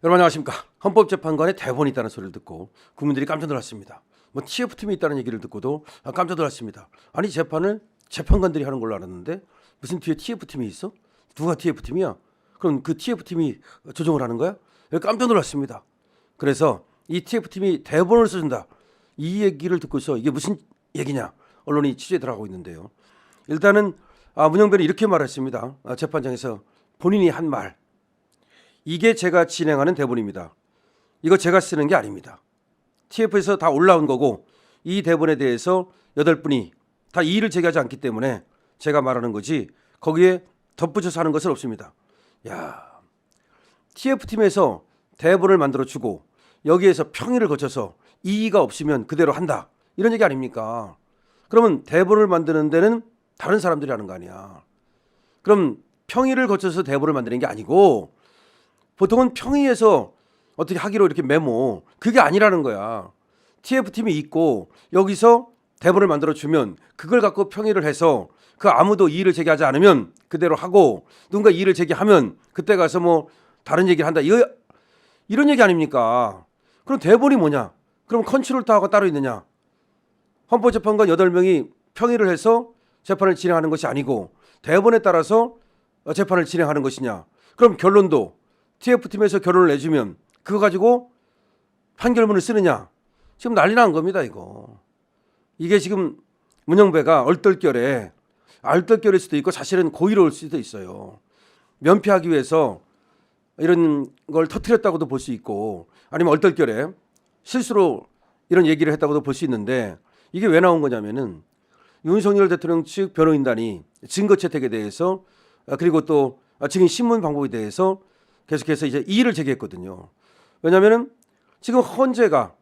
여러분 안녕하십니까. 헌법재판관의 대본이 있다는 소리를 듣고 국민들이 깜짝 놀랐습니다. 뭐 TF팀이 있다는 얘기를 듣고도 깜짝 놀랐습니다. 아니 재판을 재판관들이 하는 걸로 알았는데 무슨 뒤에 TF팀이 있어? 누가 TF팀이야? 그럼 그 TF팀이 조정을 하는 거야? 깜짝 놀랐습니다. 그래서 이 TF팀이 대본을 써준다. 이 얘기를 듣고서 이게 무슨 얘기냐? 언론이 취재에 들어가고 있는데요. 일단은 문영배는 이렇게 말했습니다. 재판장에서 본인이 한 말. 이게 제가 진행하는 대본입니다. 이거 제가 쓰는 게 아닙니다. TF에서 다 올라온 거고 이 대본에 대해서 8분이 다 이의를 제기하지 않기 때문에 제가 말하는 거지 거기에 덧붙여서 하는 것은 없습니다. 야, TF팀에서 대본을 만들어주고 여기에서 평의를 거쳐서 이의가 없으면 그대로 한다. 이런 얘기 아닙니까? 그러면 대본을 만드는 데는 다른 사람들이 하는 거 아니야. 그럼 평의를 거쳐서 대본을 만드는 게 아니고 보통은 평의에서 어떻게 하기로 이렇게 메모 그게 아니라는 거야. TF팀이 있고 여기서 대본을 만들어주면 그걸 갖고 평의를 해서 그 아무도 이의를 제기하지 않으면 그대로 하고 누군가 이의를 제기하면 그때 가서 뭐 다른 얘기를 한다. 이런 얘기 아닙니까? 그럼 대본이 뭐냐? 그럼 컨트롤 타워가 따로 있느냐? 헌법재판관 8명이 평의를 해서 재판을 진행하는 것이 아니고 대본에 따라서 재판을 진행하는 것이냐? 그럼 결론도 TF팀에서 결론을 내주면 그거 가지고 판결문을 쓰느냐? 지금 난리 난 겁니다, 이거. 이게 지금 문영배가 얼떨결에 알떨결일 수도 있고 사실은 고의로울 수도 있어요. 면피하기 위해서 이런 걸 터뜨렸다고도 볼 수 있고 아니면 얼떨결에 실수로 이런 얘기를 했다고도 볼 수 있는데 이게 왜 나온 거냐면은 윤석열 대통령 측 변호인단이 증거 채택에 대해서 그리고 또 증인 신문 방법에 대해서 계속해서 이제 이의를 제기했거든요. 왜냐하면은 지금 헌재가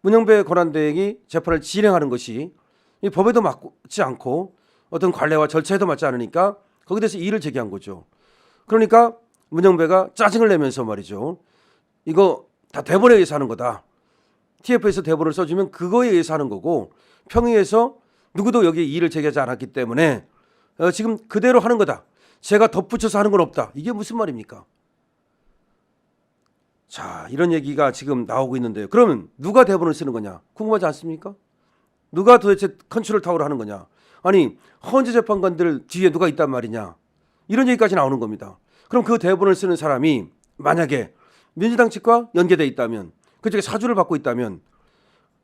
문영배 권한대행이 재판을 진행하는 것이 이 법에도 맞지 않고 어떤 관례와 절차에도 맞지 않으니까 거기에 대해서 이의를 제기한 거죠. 그러니까 문영배가 짜증을 내면서 말이죠. 이거 다 대본에 의해서 하는 거다. TF에서 대본을 써주면 그거에 의해서 하는 거고 평의에서 누구도 여기에 이의를 제기하지 않았기 때문에 지금 그대로 하는 거다. 제가 덧붙여서 하는 건 없다. 이게 무슨 말입니까? 자, 이런 얘기가 지금 나오고 있는데요. 그러면 누가 대본을 쓰는 거냐? 궁금하지 않습니까? 누가 도대체 컨트롤 타워를 하는 거냐? 아니, 헌재 재판관들 뒤에 누가 있단 말이냐? 이런 얘기까지 나오는 겁니다. 그럼 그 대본을 쓰는 사람이 만약에 민주당 측과 연계돼 있다면 그쪽에 사주를 받고 있다면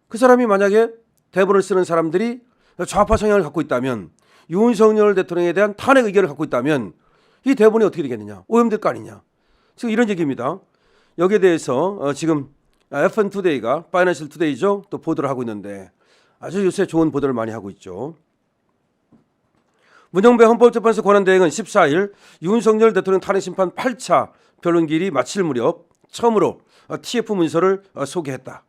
그 사람이 만약에 대본을 쓰는 사람들이 좌파 성향을 갖고 있다면 윤석열 대통령에 대한 탄핵 의견을 갖고 있다면 이 대본이 어떻게 되겠느냐? 오염될 거 아니냐? 지금 이런 얘기입니다. 여기에 대해서 지금 FN2데이가 파이낸셜 투데이죠. 또 보도를 하고 있는데 아주 요새 좋은 보도를 많이 하고 있죠. 문영배 헌법재판소 권한대행은 14일 윤석열 대통령 탄핵심판 8차 변론기일이 마칠 무렵 처음으로 TF 문서를 소개했다.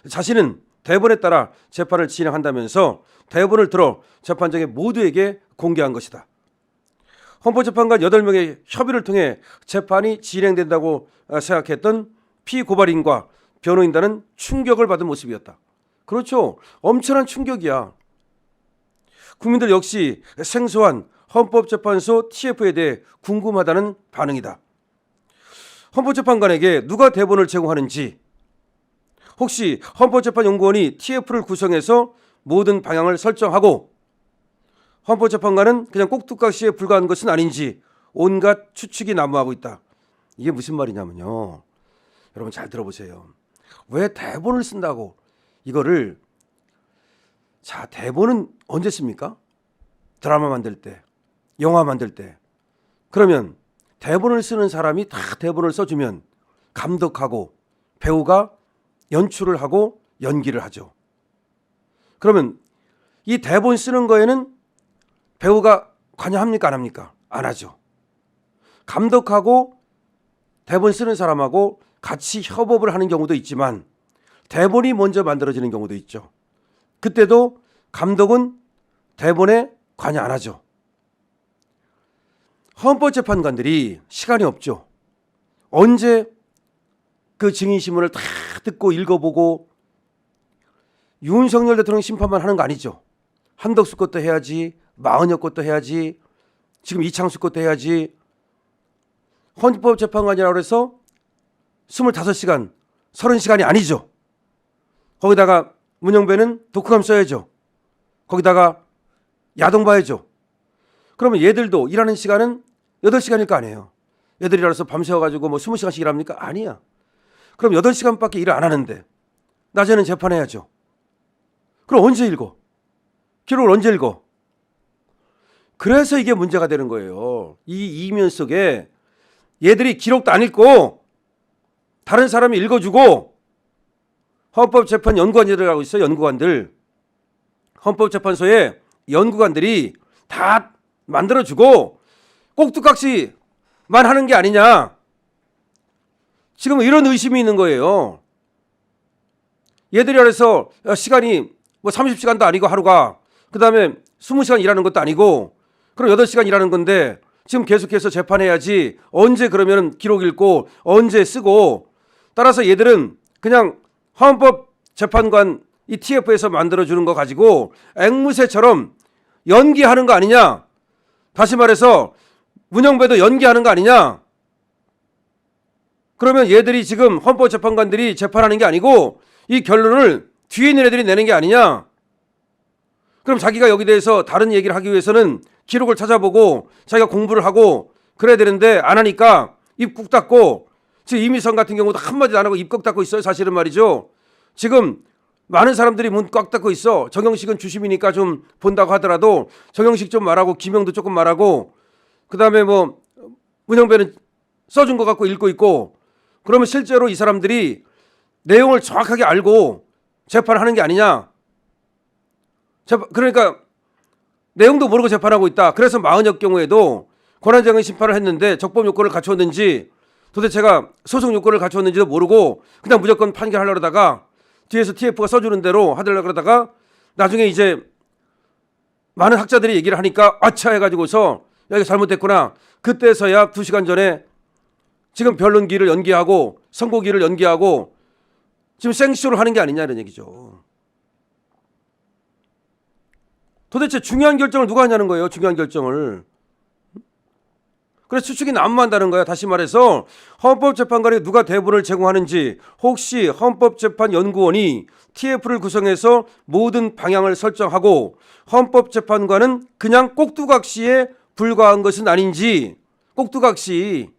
자신은 대본에 따라 재판을 진행한다면서 대본을 들어 재판장에 모두에게 공개한 것이다. 헌법재판관 8명의 협의를 통해 재판이 진행된다고 생각했던 피고발인과 변호인단은 충격을 받은 모습이었다. 그렇죠. 엄청난 충격이야. 국민들 역시 생소한 헌법재판소 TF에 대해 궁금하다는 반응이다. 헌법재판관에게 누가 대본을 제공하는지 혹시 헌법재판연구원이 TF를 구성해서 모든 방향을 설정하고 헌법재판관은 그냥 꼭두각시에 불과한 것은 아닌지 온갖 추측이 난무하고 있다. 이게 무슨 말이냐면요. 여러분 잘 들어보세요. 왜 대본을 쓴다고 이거를 자 대본은 언제 씁니까? 드라마 만들 때, 영화 만들 때. 그러면 대본을 쓰는 사람이 다 대본을 써주면 감독하고 배우가 연출을 하고 연기를 하죠. 그러면 이 대본 쓰는 거에는 배우가 관여합니까? 안 합니까? 안 하죠. 감독하고 대본 쓰는 사람하고 같이 협업을 하는 경우도 있지만 대본이 먼저 만들어지는 경우도 있죠. 그때도 감독은 대본에 관여 안 하죠. 헌법재판관들이 시간이 없죠. 언제 그 증인신문을 다 듣고 읽어보고 윤석열 대통령 심판만 하는 거 아니죠. 한덕수 것도 해야지, 마은혁 것도 해야지, 지금 이창수 것도 해야지. 헌법재판관이라고 해서 25시간, 30시간이 아니죠. 거기다가 문영배는 독후감 써야죠. 거기다가 야동 봐야죠. 그러면 얘들도 일하는 시간은 8시간일 거 아니에요. 얘들이 일어나서 밤새워가지고 뭐 20시간씩 일합니까? 아니야. 그럼 8시간밖에 일을 안 하는데 낮에는 재판해야죠. 그럼 언제 읽어? 기록을 언제 읽어? 그래서 이게 문제가 되는 거예요. 이 이면 속에 얘들이 기록도 안 읽고 다른 사람이 읽어주고 헌법재판 연구관들이라고 있어요. 연구관들. 헌법재판소에 연구관들이 다 만들어주고 꼭두각시만 하는 게 아니냐. 지금 이런 의심이 있는 거예요. 얘들이 그래서 시간이 뭐 30시간도 아니고 하루가 그 다음에 20시간 일하는 것도 아니고 그럼 8시간 일하는 건데 지금 계속해서 재판해야지 언제 그러면 기록 읽고 언제 쓰고 따라서 얘들은 그냥 헌법재판관 이 TF에서 만들어주는 거 가지고 앵무새처럼 연기하는 거 아니냐. 다시 말해서 문영배도 연기하는 거 아니냐. 그러면 얘들이 지금 헌법재판관들이 재판하는 게 아니고 이 결론을 뒤에 있는 애들이 내는 게 아니냐. 그럼 자기가 여기 대해서 다른 얘기를 하기 위해서는 기록을 찾아보고 자기가 공부를 하고 그래야 되는데 안 하니까 입 꾹 닫고 지금 이미선 같은 경우도 한마디도 안 하고 입 꾹 닫고 있어요. 사실은 말이죠. 지금 많은 사람들이 문 꽉 닫고 있어. 정영식은 주심이니까 좀 본다고 하더라도 정영식 좀 말하고 김영도 조금 말하고 그다음에 뭐 문영배는 써준 것 갖고 읽고 있고 그러면 실제로 이 사람들이 내용을 정확하게 알고 재판하는 게 아니냐. 그러니까 내용도 모르고 재판하고 있다. 그래서 마흔역 경우에도 권한쟁의 심판을 했는데 적법 요건을 갖추었는지 도대체가 소송 요건을 갖추었는지도 모르고 그냥 무조건 판결하려고 그러다가 뒤에서 TF가 써주는 대로 하려고 그러다가 나중에 이제 많은 학자들이 얘기를 하니까 아차 해가지고서 야 이거 잘못됐구나. 그때서야 2시간 전에 지금 변론기를 연기하고 선고기를 연기하고 지금 생쇼를 하는 게 아니냐 이런 얘기죠. 도대체 중요한 결정을 누가 하냐는 거예요. 중요한 결정을. 그래서 추측이 난무한다는 거야. 다시 말해서 헌법재판관이 누가 대본을 제공하는지 혹시 헌법재판연구원이 TF를 구성해서 모든 방향을 설정하고 헌법재판관은 그냥 꼭두각시에 불과한 것은 아닌지. 꼭두각시.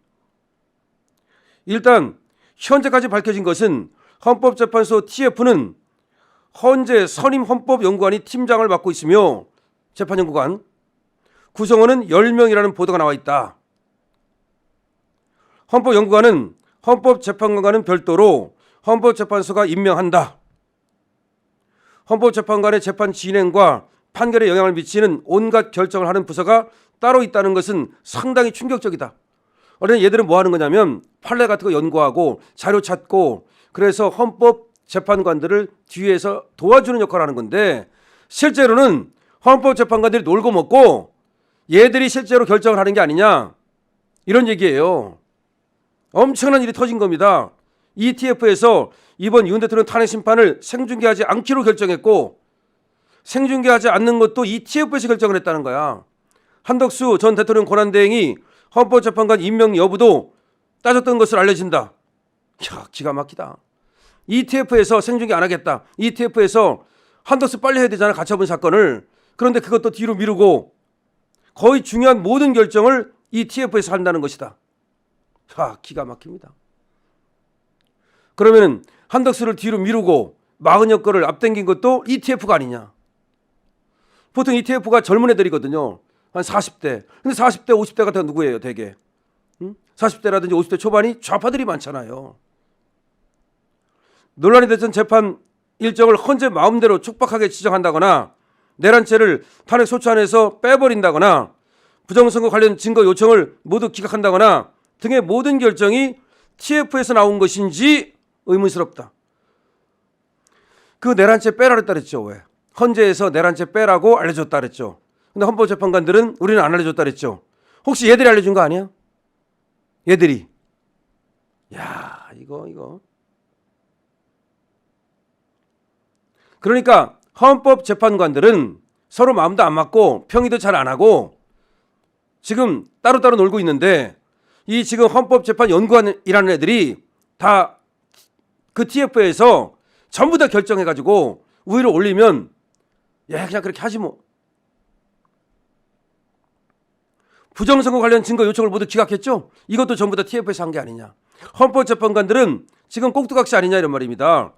일단 현재까지 밝혀진 것은 헌법재판소 TF는 현재 선임 헌법연구관이 팀장을 맡고 있으며 재판연구관 구성원은 10명이라는 보도가 나와 있다. 헌법연구관은 헌법재판관과는 별도로 헌법재판소가 임명한다. 헌법재판관의 재판 진행과 판결에 영향을 미치는 온갖 결정을 하는 부서가 따로 있다는 것은 상당히 충격적이다. 그런데 얘들은 뭐 하는 거냐면 판례 같은 거 연구하고 자료 찾고 그래서 헌법재판관들을 뒤에서 도와주는 역할을 하는 건데 실제로는 헌법재판관들이 놀고 먹고 얘들이 실제로 결정을 하는 게 아니냐 이런 얘기예요. 엄청난 일이 터진 겁니다. ETF에서 이번 윤 대통령 탄핵 심판을 생중계하지 않기로 결정했고 생중계하지 않는 것도 ETF에서 결정을 했다는 거야. 한덕수 전 대통령 권한대행이 헌법재판관 임명 여부도 따졌던 것을 알려진다. 야, 기가 막히다. ETF에서 생중계 안 하겠다. ETF에서 한덕수 빨리 해야 되잖아. 가처분 사건을. 그런데 그것도 뒤로 미루고 거의 중요한 모든 결정을 ETF에서 한다는 것이다. 야, 기가 막힙니다. 그러면 한덕수를 뒤로 미루고 마흔여 건을 앞당긴 것도 ETF가 아니냐. 보통 ETF가 젊은 애들이거든요. 한 40대. 근데 40대, 50대 같은 건 누구예요, 대개? 40대라든지 50대 초반이 좌파들이 많잖아요. 논란이 됐던 재판 일정을 헌재 마음대로 촉박하게 지정한다거나 내란죄를 탄핵 소추안에서 빼버린다거나 부정선거 관련 증거 요청을 모두 기각한다거나 등의 모든 결정이 TF에서 나온 것인지 의문스럽다. 그 내란죄 빼라 그랬다 그랬죠. 왜? 헌재에서 내란죄 빼라고 알려줬다 그랬죠. 근데 헌법재판관들은 우리는 안 알려줬다 그랬죠. 혹시 얘들이 알려준 거 아니야? 얘들이. 야, 이거. 그러니까 헌법재판관들은 서로 마음도 안 맞고 평의도 잘 안 하고 지금 따로따로 놀고 있는데 이 지금 헌법재판연구관이라는 애들이 다 그 TF에서 전부 다 결정해가지고 우위를 올리면 그냥 그렇게 하지 뭐. 부정선거 관련 증거 요청을 모두 기각했죠. 이것도 전부 다 TF에서 한 게 아니냐. 헌법재판관들은 지금 꼭두각시 아니냐 이런 말입니다.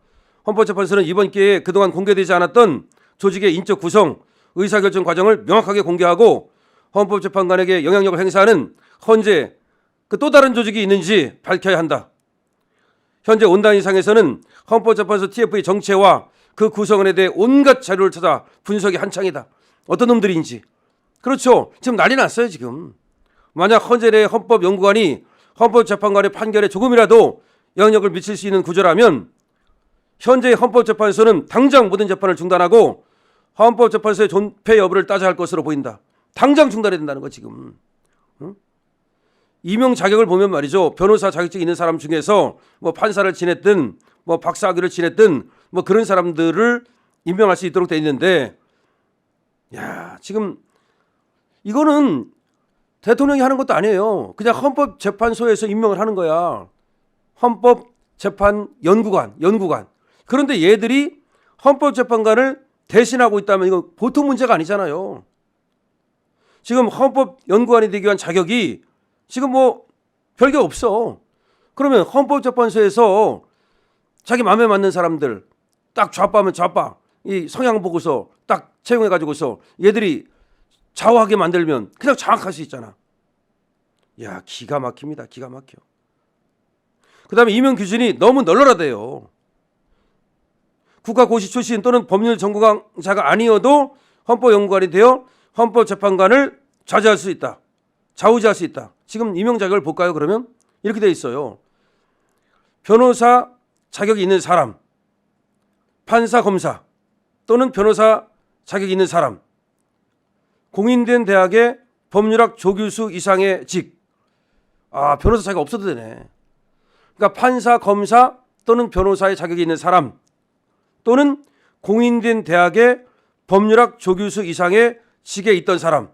헌법재판소는 이번 기회에 그동안 공개되지 않았던 조직의 인적 구성, 의사결정 과정을 명확하게 공개하고 헌법재판관에게 영향력을 행사하는 헌재 그 또 다른 조직이 있는지 밝혀야 한다. 현재 온라인상에서는 헌법재판소 TF의 정체와 그 구성원에 대해 온갖 자료를 찾아 분석이 한창이다. 어떤 놈들인지. 그렇죠. 지금 난리 났어요 지금. 만약 헌재 내 헌법연구관이 헌법재판관의 판결에 조금이라도 영향력을 미칠 수 있는 구조라면 현재의 헌법재판소는 당장 모든 재판을 중단하고 헌법재판소의 존폐 여부를 따져야 할 것으로 보인다. 당장 중단해야 된다는 거 지금. 응? 임용 자격을 보면 말이죠. 변호사 자격증 있는 사람 중에서 뭐 판사를 지냈든 뭐 박사학위를 지냈든 뭐 그런 사람들을 임명할 수 있도록 돼 있는데, 지금 이거는 대통령이 하는 것도 아니에요. 그냥 헌법재판소에서 임명을 하는 거야. 헌법재판연구관. 그런데 얘들이 헌법재판관을 대신하고 있다면 이거 보통 문제가 아니잖아요. 지금 헌법연구관이 되기 위한 자격이 지금 뭐 별게 없어. 그러면 헌법재판소에서 자기 마음에 맞는 사람들 딱 좌빠면 좌빠 이 성향 보고서 딱 채용해가지고서 얘들이 좌우하게 만들면 그냥 장악할 수 있잖아. 기가 막힙니다. 기가 막혀. 그 다음에 임용 기준이 너무 널널하대요. 국가고시 출신 또는 법률 전공자가 아니어도 헌법연구관이 되어 헌법재판관을 좌우지할 수 있다. 지금 임용 자격을 볼까요? 그러면 이렇게 돼 있어요. 변호사 자격이 있는 사람, 판사, 검사 또는 변호사 자격이 있는 사람, 공인된 대학의 법률학 조교수 이상의 직. 변호사 자격 없어도 되네. 그러니까 판사, 검사 또는 변호사의 자격이 있는 사람 또는 공인된 대학의 법률학 조교수 이상의 직에 있던 사람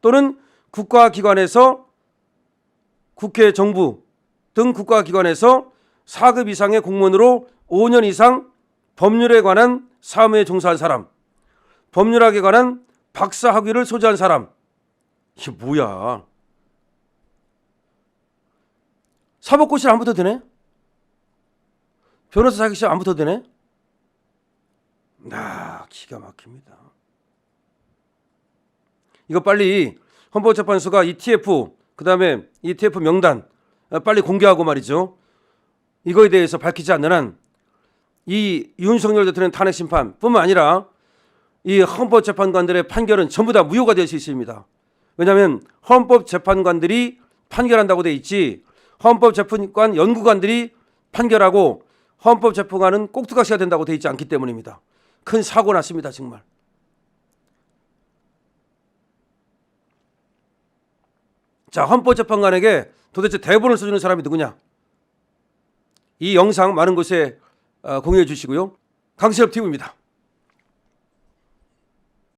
또는 국가기관에서 국회, 정부 등 국가기관에서 4급 이상의 공무원으로 5년 이상 법률에 관한 사무에 종사한 사람, 법률학에 관한 박사 학위를 소지한 사람. 이게 뭐야? 사법고시 안 붙어도 되네? 변호사 자격증 안 붙어도 되네? 기가 막힙니다. 이거 빨리 헌법재판소가 이 TF, 그 다음에 이 TF 명단 빨리 공개하고 말이죠. 이거에 대해서 밝히지 않는 한 이 윤석열 대통령 탄핵 심판 뿐만 아니라 이 헌법재판관들의 판결은 전부 다 무효가 될 수 있습니다. 왜냐하면 헌법재판관들이 판결한다고 돼 있지 헌법재판관 연구관들이 판결하고 헌법재판관은 꼭두각시가 된다고 돼 있지 않기 때문입니다. 큰 사고 났습니다 정말. 자, 헌법재판관에게 도대체 대본을 써주는 사람이 누구냐? 이 영상 많은 곳에 공유해 주시고요. 강신업 TV입니다.